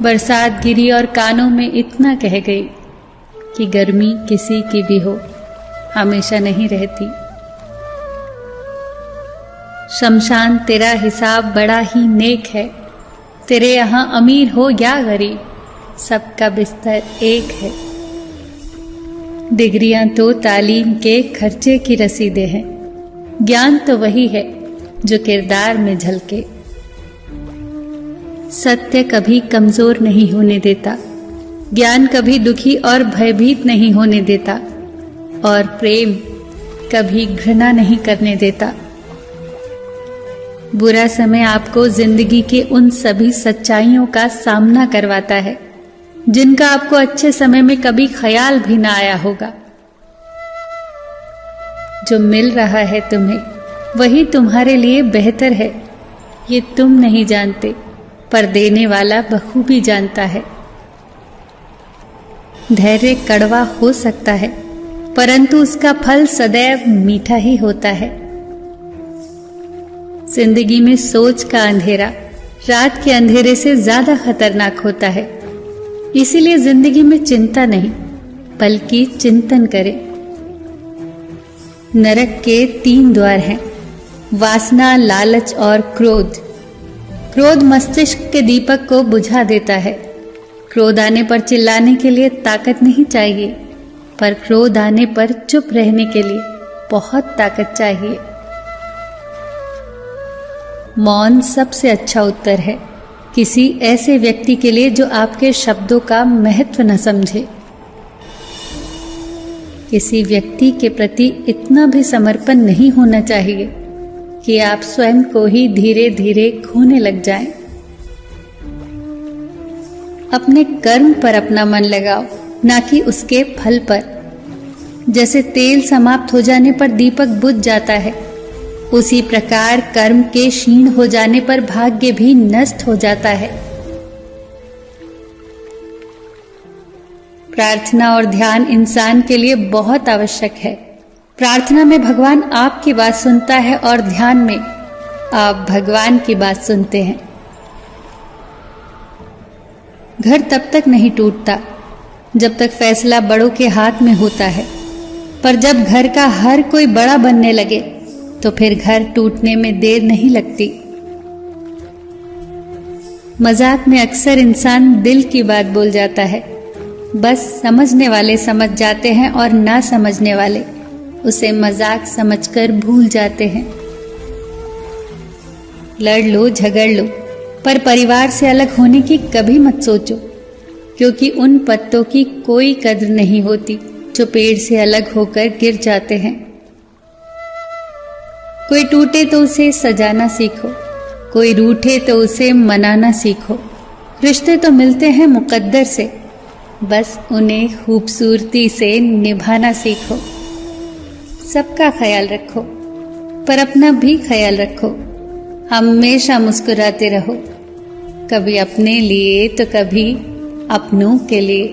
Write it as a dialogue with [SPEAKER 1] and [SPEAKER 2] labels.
[SPEAKER 1] बरसात गिरी और कानों में इतना कह गई कि गर्मी किसी की भी हो, हमेशा नहीं रहती। शमशान तेरा हिसाब बड़ा ही नेक है, तेरे यहाँ अमीर हो या गरीब, सबका बिस्तर एक है। डिग्रियां तो तालीम के खर्चे की रसीदें हैं, ज्ञान तो वही है जो किरदार में झलके। सत्य कभी कमजोर नहीं होने देता, ज्ञान कभी दुखी और भयभीत नहीं होने देता, और प्रेम कभी घृणा नहीं करने देता। बुरा समय आपको जिंदगी के उन सभी सच्चाइयों का सामना करवाता है जिनका आपको अच्छे समय में कभी ख्याल भी ना आया होगा। जो मिल रहा है तुम्हें वही तुम्हारे लिए बेहतर है, ये तुम नहीं जानते, पर देने वाला बखूबी जानता है। धैर्य कड़वा हो सकता है, परंतु उसका फल सदैव मीठा ही होता है। जिंदगी में सोच का अंधेरा रात के अंधेरे से ज्यादा खतरनाक होता है, इसीलिए जिंदगी में चिंता नहीं बल्कि चिंतन करें। नरक के 3 द्वार हैं, वासना, लालच और क्रोध। क्रोध मस्तिष्क के दीपक को बुझा देता है। क्रोध आने पर चिल्लाने के लिए ताकत नहीं चाहिए, पर क्रोध आने पर चुप रहने के लिए बहुत ताकत चाहिए। मौन सबसे अच्छा उत्तर है किसी ऐसे व्यक्ति के लिए जो आपके शब्दों का महत्व न समझे। किसी व्यक्ति के प्रति इतना भी समर्पण नहीं होना चाहिए कि आप स्वयं को ही धीरे धीरे खोने लग जाएं। अपने कर्म पर अपना मन लगाओ, ना कि उसके फल पर। जैसे तेल समाप्त हो जाने पर दीपक बुझ जाता है, उसी प्रकार कर्म के क्षीण हो जाने पर भाग्य भी नष्ट हो जाता है। प्रार्थना और ध्यान इंसान के लिए बहुत आवश्यक है। प्रार्थना में भगवान आपकी बात सुनता है और ध्यान में आप भगवान की बात सुनते हैं। घर तब तक नहीं टूटता जब तक फैसला बड़ों के हाथ में होता है, पर जब घर का हर कोई बड़ा बनने लगे तो फिर घर टूटने में देर नहीं लगती। मजाक में अक्सर इंसान दिल की बात बोल जाता है, बस समझने वाले समझ जाते हैं और ना समझने वाले उसे मजाक समझकर भूल जाते हैं। लड़ लो, झगड़ लो, पर परिवार से अलग होने की कभी मत सोचो, क्योंकि उन पत्तों की कोई कद्र नहीं होती जो पेड़ से अलग होकर गिर जाते हैं। कोई टूटे तो उसे सजाना सीखो, कोई रूठे तो उसे मनाना सीखो। रिश्ते तो मिलते हैं मुकद्दर से, बस उन्हें खूबसूरती से निभाना सीखो। सबका ख्याल रखो, पर अपना भी ख्याल रखो। हमेशा मुस्कुराते रहो, कभी अपने लिए तो कभी अपनों के लिए।